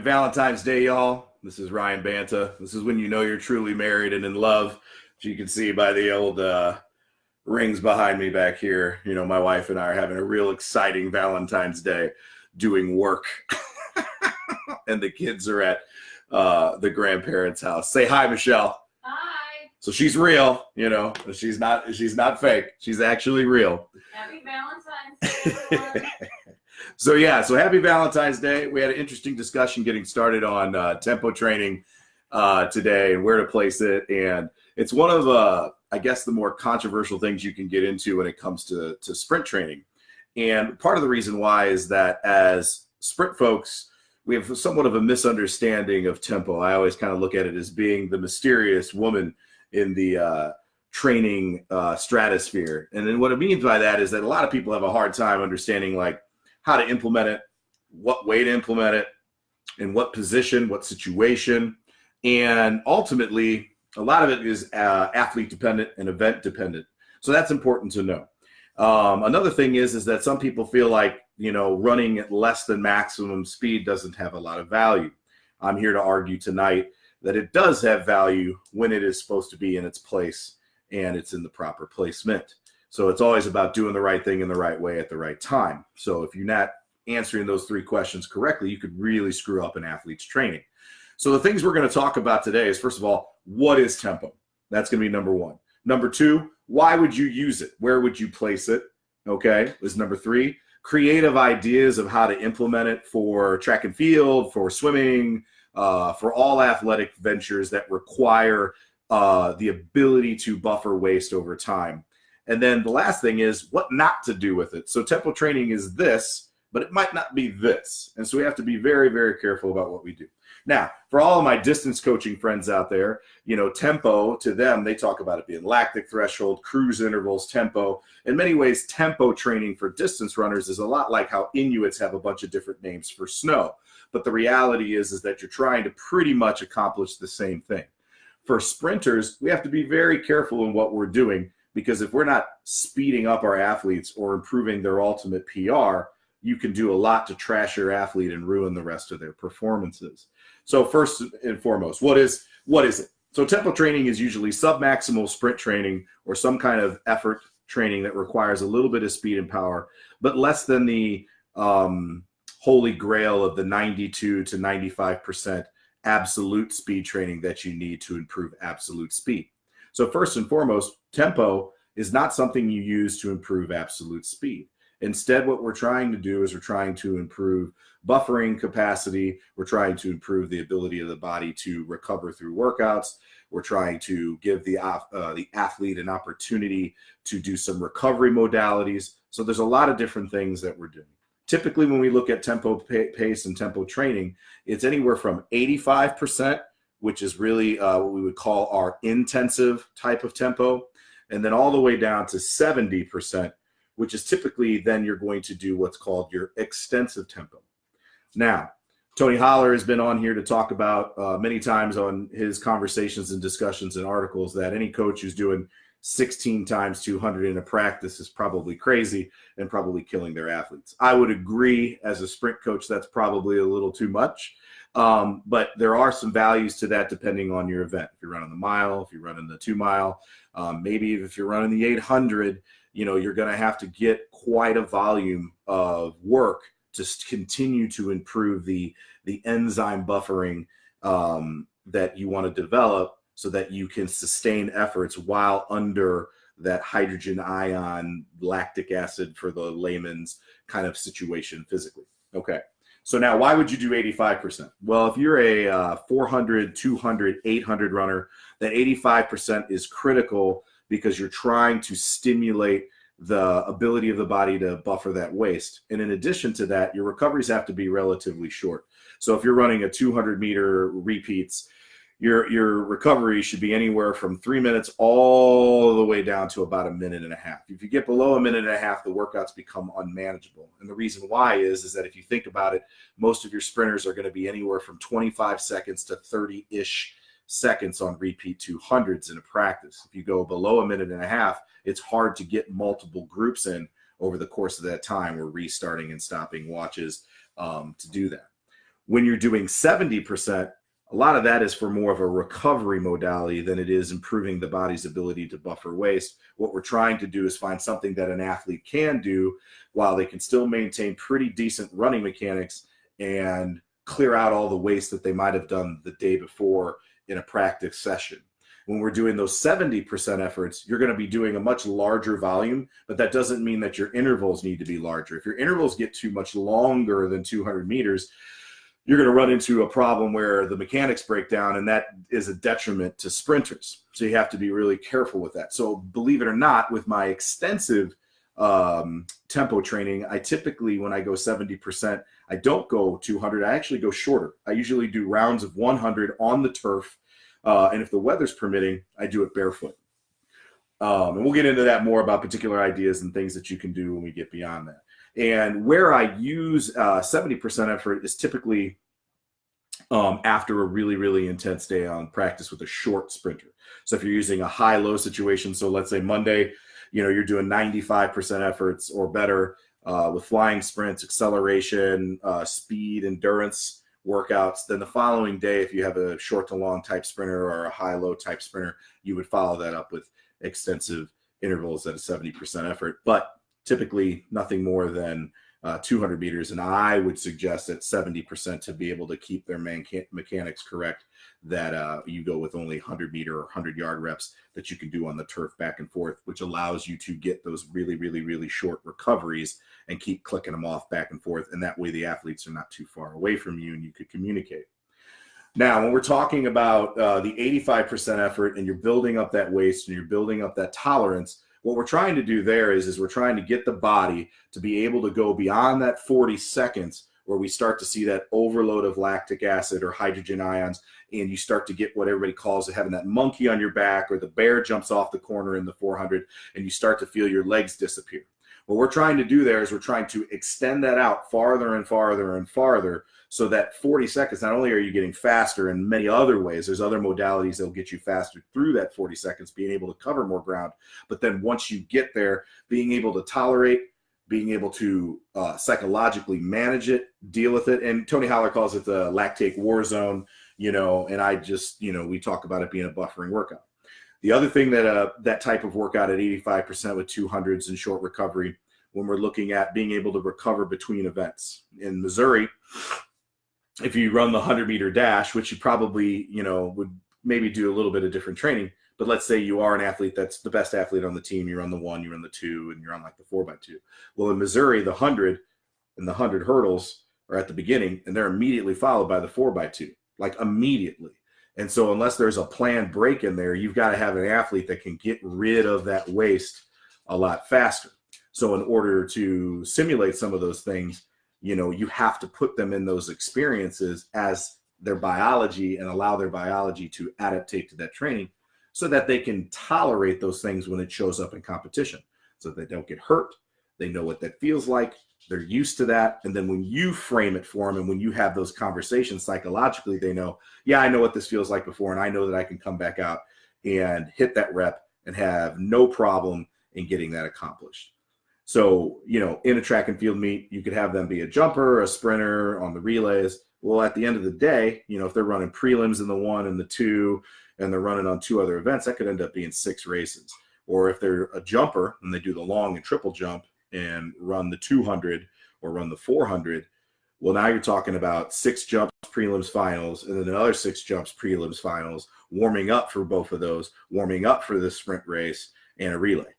Valentine's Day, y'all. This is Ryan Banta. This is when you know you're truly married and in love. As you can see by the old rings behind me back here, you know, my wife and I are having a real exciting Valentine's Day doing work. And the kids are at the grandparents' house. Say hi, Michelle. Hi. So she's real, you know. She's not fake. She's actually real. Happy Valentine's Day, everyone. So happy Valentine's Day. We had an interesting discussion getting started on tempo training today and where to place it. And it's one of, I guess, the more controversial things you can get into when it comes to sprint training. And part of the reason why is that as sprint folks, we have somewhat of a misunderstanding of tempo. I always kind of look at it as being the mysterious woman in the training stratosphere. And then what it means by that is that a lot of people have a hard time understanding like how to implement it, what way to implement it, in what position, what situation. And ultimately, a lot of it is athlete dependent and event dependent. So that's important to know. Another thing is that some people feel like, you know, running at less than maximum speed doesn't have a lot of value. I'm here to argue tonight that it does have value when it is supposed to be in its place and it's in the proper placement. So it's always about doing the right thing in the right way at the right time. So if you're not answering those three questions correctly, you could really screw up an athlete's training. So the things we're going to talk about today is, first of all, what is tempo? That's going to be number one. Number two, why would you use it? Where would you place it? Okay, is number three. Creative ideas of how to implement it for track and field, for swimming, for all athletic ventures that require the ability to buffer waste over time. And then the last thing is what not to do with it. So tempo training is this, but it might not be this. And so we have to be very, very careful about what we do. Now, for all of my distance coaching friends out there, you know, tempo, to them, they talk about it being lactic threshold, cruise intervals, tempo. In many ways, tempo training for distance runners is a lot like how Inuits have a bunch of different names for snow. But the reality is that you're trying to pretty much accomplish the same thing. For sprinters, we have to be very careful in what we're doing, because if we're not speeding up our athletes or improving their ultimate PR, you can do a lot to trash your athlete and ruin the rest of their performances. So first and foremost, what is it? So tempo training is usually submaximal sprint training or some kind of effort training that requires a little bit of speed and power, but less than the holy grail of the 92 to 95% absolute speed training that you need to improve absolute speed. So first and foremost, tempo is not something you use to improve absolute speed. Instead, what we're trying to do is we're trying to improve buffering capacity. We're trying to improve the ability of the body to recover through workouts. We're trying to give the athlete an opportunity to do some recovery modalities. So there's a lot of different things that we're doing. Typically, when we look at tempo pace and tempo training, it's anywhere from 85%, which is really what we would call our intensive type of tempo, and then all the way down to 70%, which is typically then you're going to do what's called your extensive tempo. Now, Tony Holler has been on here to talk about many times on his conversations and discussions and articles that any coach who's doing 16 times 200 in a practice is probably crazy and probably killing their athletes. I would agree as a sprint coach, that's probably a little too much. But there are some values to that depending on your event. If you're running the mile, if you're running the 2 mile, maybe if you're running the 800, you know, you're going to have to get quite a volume of work to continue to improve the enzyme buffering that you want to develop so that you can sustain efforts while under that hydrogen ion, lactic acid for the layman's kind of situation physically. Okay. So now why would you do 85%? Well, if you're a 400, 200, 800 runner, that 85% is critical because you're trying to stimulate the ability of the body to buffer that waste. And in addition to that, your recoveries have to be relatively short. So if you're running a 200 meter repeats, your recovery should be anywhere from 3 minutes all the way down to about 1.5 minutes. If you get below 1.5 minutes, the workouts become unmanageable. And the reason why is that if you think about it, most of your sprinters are going to be anywhere from 25 seconds to 30-ish seconds on repeat 200s in a practice. If you go below 1.5 minutes, it's hard to get multiple groups in over the course of that time. We're restarting and stopping watches to do that. When you're doing 70%, a lot of that is for more of a recovery modality than it is improving the body's ability to buffer waste. What we're trying to do is find something that an athlete can do while they can still maintain pretty decent running mechanics and clear out all the waste that they might have done the day before in a practice session. When we're doing those 70% efforts, you're going to be doing a much larger volume, but that doesn't mean that your intervals need to be larger. If your intervals get too much longer than 200 meters, you're going to run into a problem where the mechanics break down, and that is a detriment to sprinters. So you have to be really careful with that. So believe it or not, with my extensive tempo training, I typically, when I go 70%, I don't go 200. I actually go shorter. I usually do rounds of 100 on the turf. And if the weather's permitting, I do it barefoot. And we'll get into that more about particular ideas and things that you can do when we get beyond that. And where I use 70% effort is typically after a really, really intense day on practice with a short sprinter. So if you're using a high-low situation, so let's say Monday, you're doing 95% efforts or better with flying sprints, acceleration, speed, endurance workouts. Then the following day, if you have a short to long type sprinter or a high-low type sprinter, you would follow that up with extensive intervals at a 70% effort. But typically nothing more than 200 meters. And I would suggest at 70% to be able to keep their mechanics correct, that you go with only 100-meter or 100-yard reps that you can do on the turf back and forth, which allows you to get those really, really, really short recoveries and keep clicking them off back and forth. And that way the athletes are not too far away from you and you could communicate. Now, when we're talking about the 85% effort and you're building up that waist and you're building up that tolerance, what we're trying to do there is we're trying to get the body to be able to go beyond that 40 seconds where we start to see that overload of lactic acid or hydrogen ions, and you start to get what everybody calls having that monkey on your back, or the bear jumps off the corner in the 400, and you start to feel your legs disappear. What we're trying to do there is we're trying to extend that out farther and farther and farther, so that 40 seconds, not only are you getting faster in many other ways, there's other modalities that will get you faster through that 40 seconds, being able to cover more ground. But then once you get there, being able to tolerate, being able to psychologically manage it, deal with it. And Tony Holler calls it the lactate war zone, and I just, we talk about it being a buffering workout. The other thing that that type of workout at 85% with 200s and short recovery, when we're looking at being able to recover between events. In Missouri, if you run the 100-meter dash, which you probably, would maybe do a little bit of different training, but let's say you are an athlete that's the best athlete on the team, you run the 1, you run the 2, and you're on like the 4x2. Well, in Missouri, the 100 and the 100 hurdles are at the beginning, and they're immediately followed by the 4x2, like immediately. And so unless there's a planned break in there, you've got to have an athlete that can get rid of that waste a lot faster. So in order to simulate some of those things, you have to put them in those experiences as their biology and allow their biology to adaptate to that training so that they can tolerate those things when it shows up in competition, so that they don't get hurt. They know what that feels like. They're used to that. And then when you frame it for them and when you have those conversations psychologically, they know, yeah, I know what this feels like before, and I know that I can come back out and hit that rep and have no problem in getting that accomplished. So, in a track and field meet, you could have them be a jumper, a sprinter on the relays. Well, at the end of the day, if they're running prelims in the 1 and the 2, and they're running on 2 other events, that could end up being 6 races. Or if they're a jumper and they do the long and triple jump and run the 200 or run the 400, well, now you're talking about 6 jumps, prelims, finals, and then another 6 jumps, prelims, finals, warming up for both of those, warming up for the sprint race and a relay.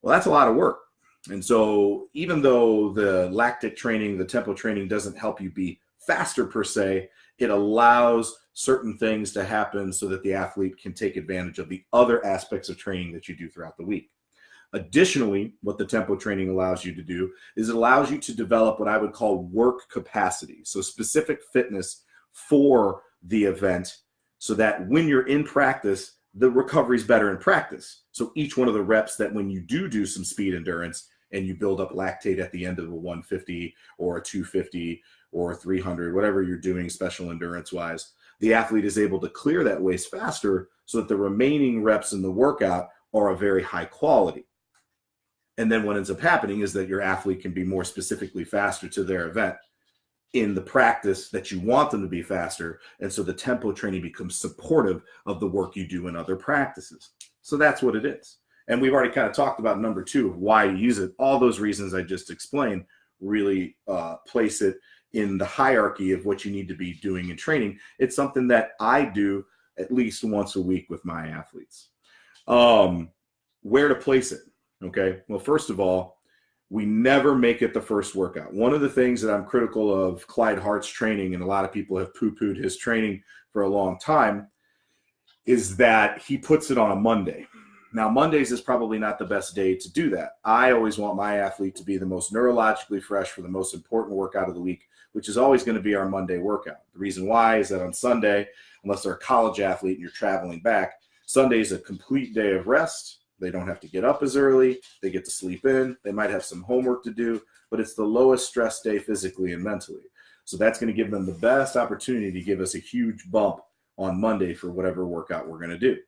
Well, that's a lot of work. And so even though the lactic training, the tempo training doesn't help you be faster per se, it allows certain things to happen so that the athlete can take advantage of the other aspects of training that you do throughout the week. Additionally, what the tempo training allows you to do is it allows you to develop what I would call work capacity. So specific fitness for the event, so that when you're in practice, the recovery is better in practice. So each one of the reps that when you do some speed endurance and you build up lactate at the end of a 150 or a 250 or a 300, whatever you're doing special endurance wise, the athlete is able to clear that waste faster so that the remaining reps in the workout are of very high quality. And then what ends up happening is that your athlete can be more specifically faster to their event in the practice that you want them to be faster. And so the tempo training becomes supportive of the work you do in other practices. So that's what it is. And we've already kind of talked about number two, why you use it. All those reasons I just explained really place it in the hierarchy of what you need to be doing in training. It's something that I do at least once a week with my athletes. Where to place it? Okay. Well, first of all, we never make it the first workout. One of the things that I'm critical of Clyde Hart's training, and a lot of people have poo-pooed his training for a long time, is that he puts it on a Monday. Now, Mondays is probably not the best day to do that. I always want my athlete to be the most neurologically fresh for the most important workout of the week, which is always going to be our Monday workout. The reason why is that on Sunday, unless they're a college athlete and you're traveling back, Sunday is a complete day of rest. They don't have to get up as early. They get to sleep in. They might have some homework to do, but it's the lowest stress day physically and mentally. So that's going to give them the best opportunity to give us a huge bump on Monday for whatever workout we're going to do.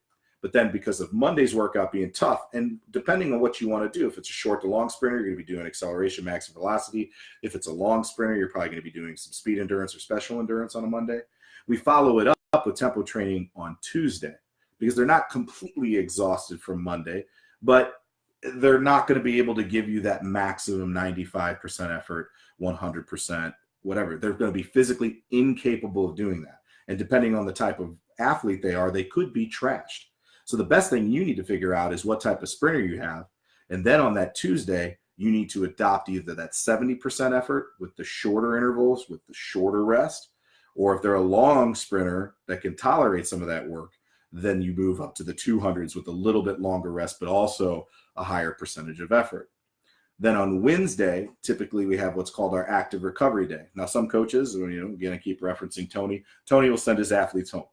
But then because of Monday's workout being tough, and depending on what you want to do, if it's a short to long sprinter, you're going to be doing acceleration, max velocity. If it's a long sprinter, you're probably going to be doing some speed endurance or special endurance on a Monday. We follow it up with tempo training on Tuesday because they're not completely exhausted from Monday, but they're not going to be able to give you that maximum 95% effort, 100%, whatever. They're going to be physically incapable of doing that. And depending on the type of athlete they are, they could be trashed. So the best thing you need to figure out is what type of sprinter you have. And then on that Tuesday, you need to adopt either that 70% effort with the shorter intervals, with the shorter rest, or if they're a long sprinter that can tolerate some of that work, then you move up to the 200s with a little bit longer rest, but also a higher percentage of effort. Then on Wednesday, typically we have what's called our active recovery day. Now, some coaches, again, I keep referencing Tony. Tony will send his athletes home.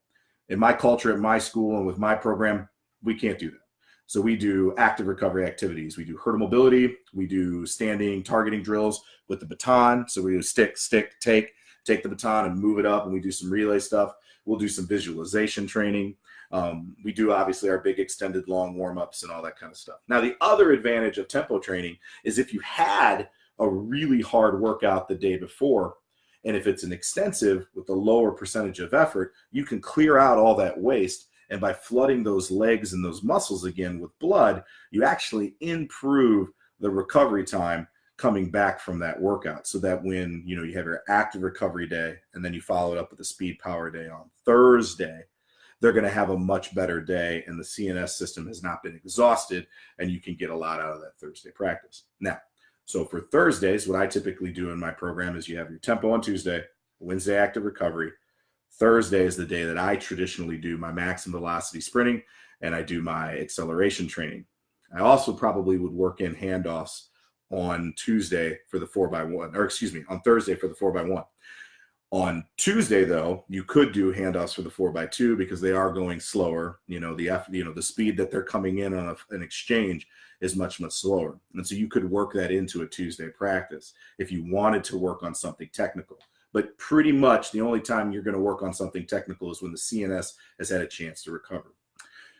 In my culture, at my school, and with my program, we can't do that. So we do active recovery activities. We do hurdle mobility. We do standing targeting drills with the baton. So we do stick, take the baton and move it up, and we do some relay stuff. We'll do some visualization training. We do obviously our big extended long warm-ups and all that kind of stuff. Now, the other advantage of tempo training is if you had a really hard workout the day before, and if it's an extensive with a lower percentage of effort, you can clear out all that waste. And by flooding those legs and those muscles again with blood, you actually improve the recovery time coming back from that workout, so that when you have your active recovery day and then you follow it up with a speed power day on Thursday, they're going to have a much better day and the CNS system has not been exhausted and you can get a lot out of that Thursday practice. Now, so for Thursdays, what I typically do in my program is you have your tempo on Tuesday, Wednesday active recovery. Thursday is the day that I traditionally do my max and velocity sprinting and I do my acceleration training. I also probably would work in handoffs on Tuesday for the 4x1, on Thursday for the 4x1. On Tuesday, though, you could do handoffs for the 4x2 because they are going slower. The speed that they're coming in on an exchange is much, much slower. And so you could work that into a Tuesday practice if you wanted to work on something technical. But pretty much the only time you're going to work on something technical is when the CNS has had a chance to recover.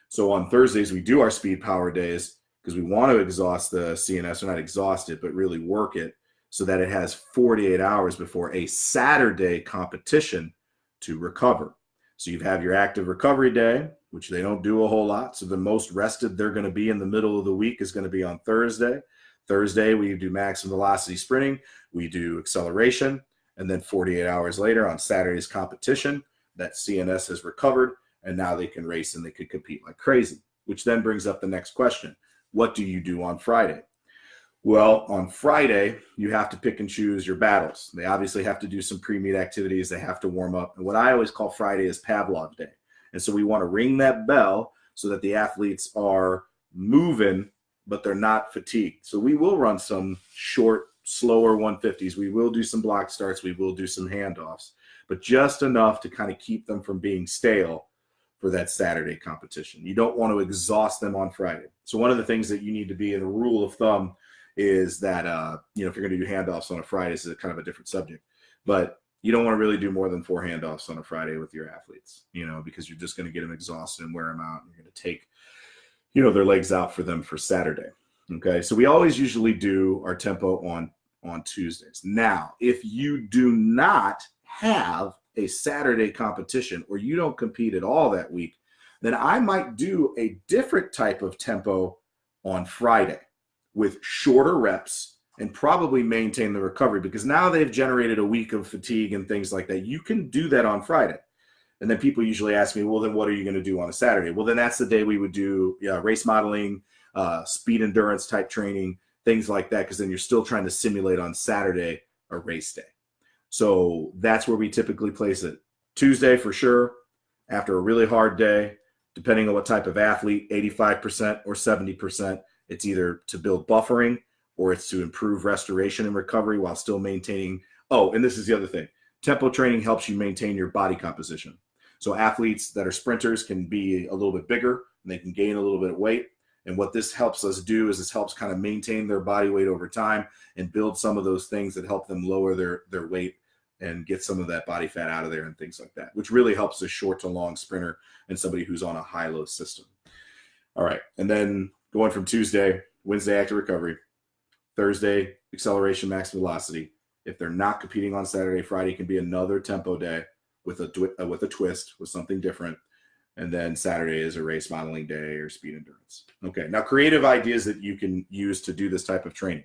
So on Thursdays, we do our speed power days because we want to exhaust the CNS, or not exhaust it, but really work it so that it has 48 hours before a Saturday competition to recover. So you have your active recovery day, which they don't do a whole lot. So the most rested they're going to be in the middle of the week is going to be on Thursday. Thursday, we do max and velocity sprinting. We do acceleration. And then 48 hours later on Saturday's competition, that CNS has recovered, and now they can race and they can compete like crazy, which then brings up the next question. What do you do on Friday? Well, on Friday, you have to pick and choose your battles. They obviously have to do some pre-meet activities. They have to warm up. And what I always call Friday is Pavlov Day. And so we want to ring that bell so that the athletes are moving, but they're not fatigued. So we will run some short, slower 150s. We will do some block starts. We will do some handoffs, but just enough to kind of keep them from being stale for that Saturday competition. You don't want to exhaust them on Friday. So one of the things that you need to be in a rule of thumb is that, if you're going to do handoffs on a Friday, this is a kind of a different subject, but you don't want to really do more than 4 handoffs on a Friday with your athletes, because you're just going to get them exhausted and wear them out. And you're going to take, their legs out for them for Saturday. Okay. So we always usually do our tempo on on Tuesdays. Now, if you do not have a Saturday competition or you don't compete at all that week, then I might do a different type of tempo on Friday with shorter reps and probably maintain the recovery, because now they've generated a week of fatigue and things like that. You can do that on Friday. And then people usually ask me, well, then what are you going to do on a Saturday? Well, then that's the day we would do race modeling, speed endurance type training, things like that, because then you're still trying to simulate on Saturday a race day. So that's where we typically place it. Tuesday for sure, after a really hard day, depending on what type of athlete, 85% or 70%, it's either to build buffering or it's to improve restoration and recovery while still maintaining. Oh, and this is the other thing. Tempo training helps you maintain your body composition. So athletes that are sprinters can be a little bit bigger and they can gain a little bit of weight. And what this helps us do is this helps kind of maintain their body weight over time and build some of those things that help them lower their weight and get some of that body fat out of there and things like that, which really helps a short to long sprinter and somebody who's on a high-low system. All right, and then going from Tuesday, Wednesday active recovery, Thursday acceleration max velocity. If they're not competing on Saturday, Friday can be another tempo day with a twist, with something different. And then Saturday is a race modeling day or speed endurance. Okay, now creative ideas that you can use to do this type of training.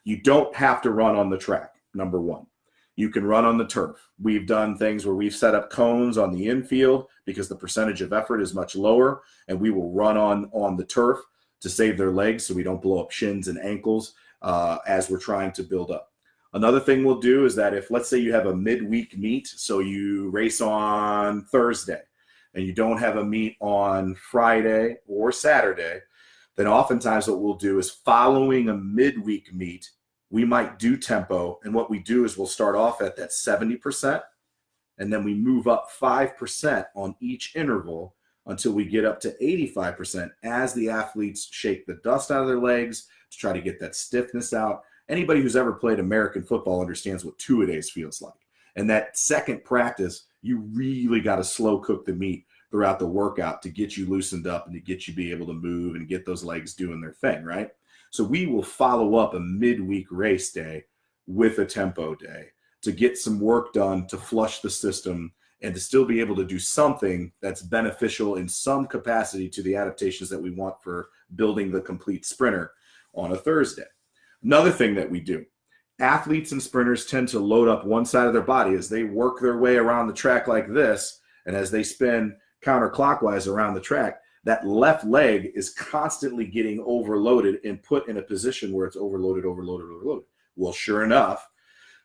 You don't have to run on the track, number one. You can run on the turf. We've done things where we've set up cones on the infield because the percentage of effort is much lower, and we will run on the turf to save their legs so we don't blow up shins and ankles as we're trying to build up. Another thing we'll do is that if, let's say you have a midweek meet, so you race on Thursday and you don't have a meet on Friday or Saturday, then oftentimes what we'll do is following a midweek meet, we might do tempo. And what we do is we'll start off at that 70%, and then we move up 5% on each interval until we get up to 85% as the athletes shake the dust out of their legs to try to get that stiffness out. Anybody who's ever played American football understands what two-a-days feels like. And that second practice, you really got to slow cook the meat throughout the workout to get you loosened up and to get you be able to move and get those legs doing their thing, right? So we will follow up a midweek race day with a tempo day to get some work done to flush the system and to still be able to do something that's beneficial in some capacity to the adaptations that we want for building the complete sprinter on a Thursday. Another thing that we do, athletes and sprinters tend to load up one side of their body as they work their way around the track like this, and as they spin counterclockwise around the track, that left leg is constantly getting overloaded and put in a position where it's overloaded. Well, sure enough,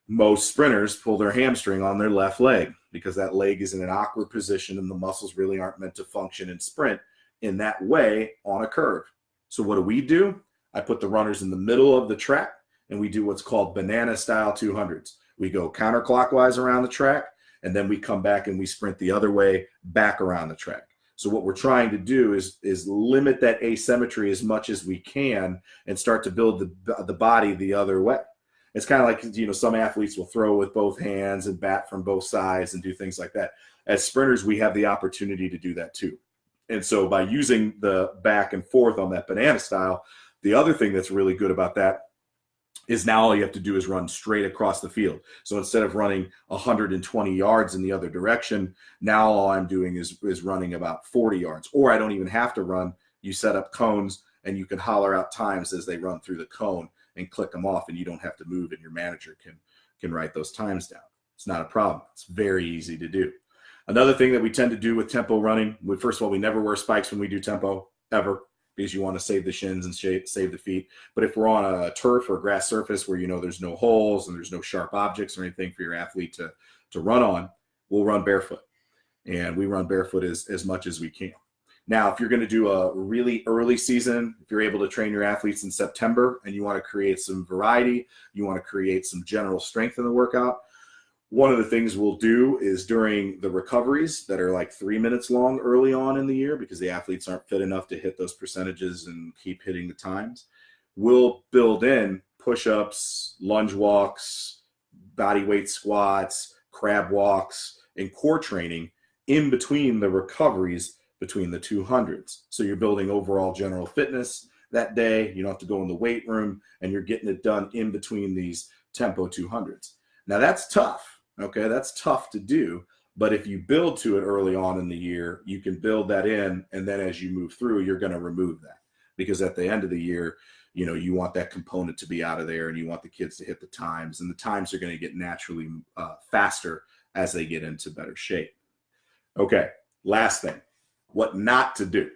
most sprinters pull their hamstring on their left leg because that leg is in an awkward position and the muscles really aren't meant to function and sprint in that way on a curve. So what do? I put the runners in the middle of the track and we do what's called banana style 200s. We go counterclockwise around the track and then we come back and we sprint the other way back around the track. So what we're trying to do is limit that asymmetry as much as we can and start to build the body the other way. It's kind of like, some athletes will throw with both hands and bat from both sides and do things like that. As sprinters, we have the opportunity to do that too. And so by using the back and forth on that banana style, the other thing that's really good about that is now all you have to do is run straight across the field. So instead of running 120 yards in the other direction, now all I'm doing is running about 40 yards. Or I don't even have to run. You set up cones and you can holler out times as they run through the cone and click them off, and you don't have to move, and your manager can write those times down. It's not a problem. It's very easy to do. Another thing that we tend to do with tempo running, first of all, we never wear spikes when we do tempo, ever, because you want to save the shins and save the feet. But if we're on a turf or grass surface where there's no holes and there's no sharp objects or anything for your athlete to run on, we'll run barefoot. And we run barefoot as much as we can. Now, if you're going to do a really early season, if you're able to train your athletes in September and you want to create some variety, you want to create some general strength in the workout, one of the things we'll do is during the recoveries that are like 3 minutes long early on in the year, because the athletes aren't fit enough to hit those percentages and keep hitting the times, we'll build in push-ups, lunge walks, body weight squats, crab walks, and core training in between the recoveries between the 200s. So you're building overall general fitness that day. You don't have to go in the weight room, and you're getting it done in between these tempo 200s. Now that's tough. Okay, that's tough to do. But if you build to it early on in the year, you can build that in. And then as you move through, you're going to remove that, because at the end of the year, you want that component to be out of there, and you want the kids to hit the times, and the times are going to get naturally faster as they get into better shape. Okay, last thing, what not to do.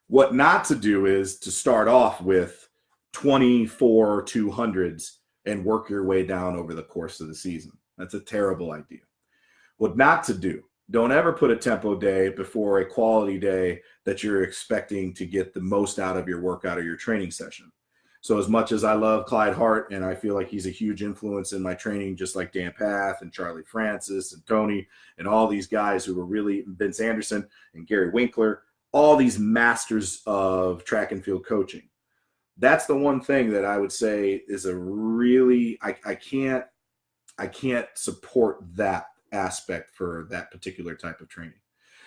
What not to do is to start off with 24 200s and work your way down over the course of the season. That's a terrible idea. What not to do, don't ever put a tempo day before a quality day that you're expecting to get the most out of your workout or your training session. So as much as I love Clyde Hart, and I feel like he's a huge influence in my training, just like Dan Path and Charlie Francis and Tony and all these guys who were really, Vince Anderson and Gary Winkler, all these masters of track and field coaching. That's the one thing that I would say is a really, I can't support that aspect for that particular type of training.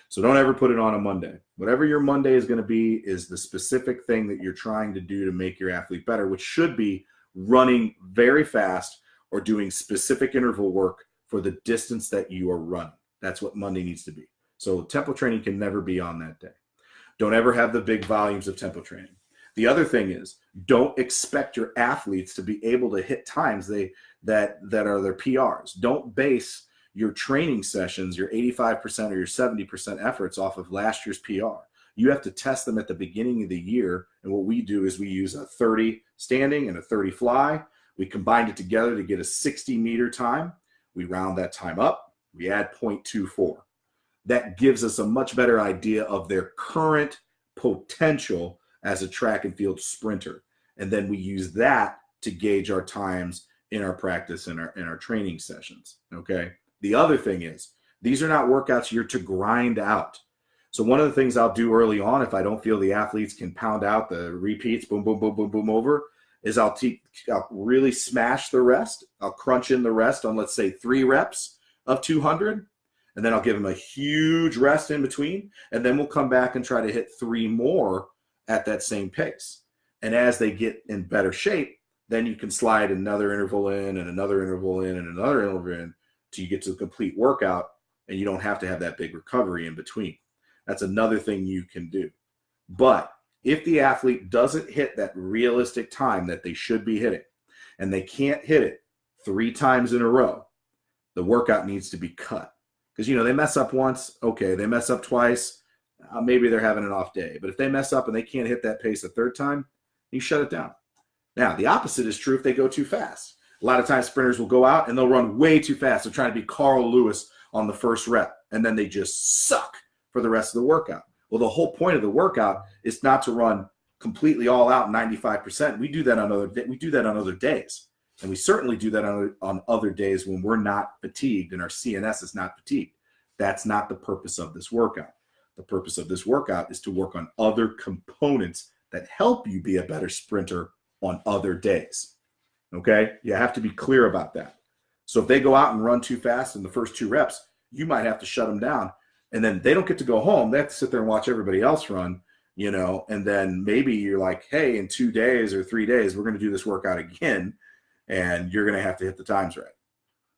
So don't ever put it on a Monday. Whatever your Monday is going to be is the specific thing that you're trying to do to make your athlete better, which should be running very fast or doing specific interval work for the distance that you are running. That's what Monday needs to be. So tempo training can never be on that day. Don't ever have the big volumes of tempo training. The other thing is, don't expect your athletes to be able to hit times that are their PRs. Don't base your training sessions, your 85% or your 70% efforts off of last year's PR. You have to test them at the beginning of the year. And what we do is we use a 30 standing and a 30 fly. We combine it together to get a 60-meter time. We round that time up. We add 0.24. That gives us a much better idea of their current potential as a track and field sprinter. And then we use that to gauge our times in our practice and our training sessions. Okay. The other thing is, these are not workouts you're to grind out. So one of the things I'll do early on, if I don't feel the athletes can pound out the repeats, boom, boom, boom, boom, boom over, is I'll really smash the rest. I'll crunch in the rest on, let's say, 3 reps of 200. And then I'll give them a huge rest in between. And then we'll come back and try to hit 3 more at that same pace. And as they get in better shape, then you can slide another interval in and another interval in and another interval in till you get to the complete workout, and you don't have to have that big recovery in between. That's another thing you can do. But if the athlete doesn't hit that realistic time that they should be hitting, and they can't hit it 3 times in a row, the workout needs to be cut. Because, they mess up once, okay, they mess up twice, maybe they're having an off day. But if they mess up and they can't hit that pace a 3rd time, you shut it down. Now, the opposite is true if they go too fast. A lot of times sprinters will go out and they'll run way too fast. They're trying to be Carl Lewis on the first rep, and then they just suck for the rest of the workout. Well, the whole point of the workout is not to run completely all out 95%. We do that on other days. And we certainly do that on other days when we're not fatigued and our CNS is not fatigued. That's not the purpose of this workout. The purpose of this workout is to work on other components that help you be a better sprinter on other days. Okay? You have to be clear about that. So if they go out and run too fast in the first 2 reps, you might have to shut them down. And then they don't get to go home. They have to sit there and watch everybody else run, and then maybe you're like, hey, in 2 days or 3 days, we're going to do this workout again, and you're going to have to hit the times right.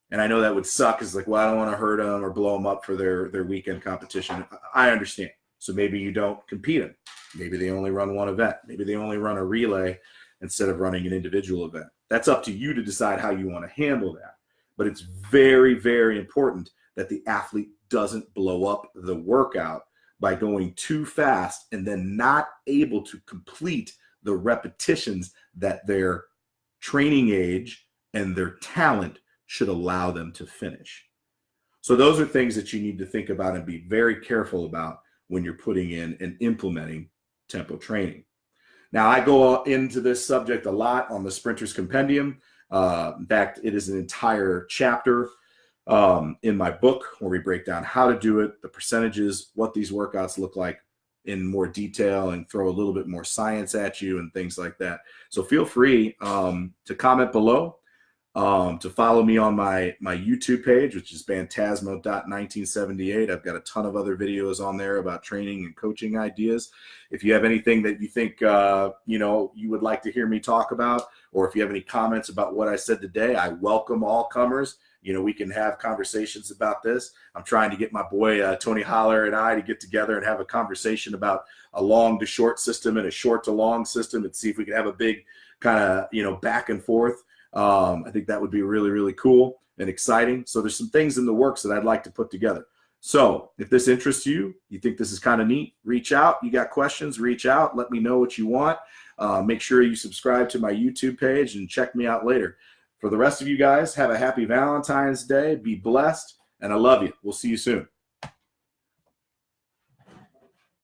And I know that would suck. It's like, well, I don't want to hurt them or blow them up for their weekend competition. I understand. So maybe you don't compete them. Maybe they only run one event. Maybe they only run a relay instead of running an individual event. That's up to you to decide how you want to handle that. But it's very, very important that the athlete doesn't blow up the workout by going too fast and then not able to complete the repetitions that their training age and their talent should allow them to finish. So those are things that you need to think about and be very careful about when you're putting in and implementing tempo training. Now, I go into this subject a lot on the Sprinter's Compendium. In fact, it is an entire chapter in my book where we break down how to do it, the percentages, what these workouts look like in more detail, and throw a little bit more science at you and things like that. So feel free to comment below. to follow me on my YouTube page, which is Phantasmo.1978. I've got a ton of other videos on there about training and coaching ideas. If you have anything that you think you would like to hear me talk about, or if you have any comments about what I said today, I welcome all comers. We can have conversations about this. I'm trying to get my boy Tony Holler and I to get together and have a conversation about a long to short system and a short to long system, and see if we can have a big kind of back and forth. I think that would be really, really cool and exciting. So there's some things in the works that I'd like to put together. So if this interests you, you think this is kind of neat, reach out. You got questions, reach out. Let me know what you want. Make sure you subscribe to my YouTube page and check me out later. For the rest of you guys, have a happy Valentine's Day. Be blessed, and I love you. We'll see you soon.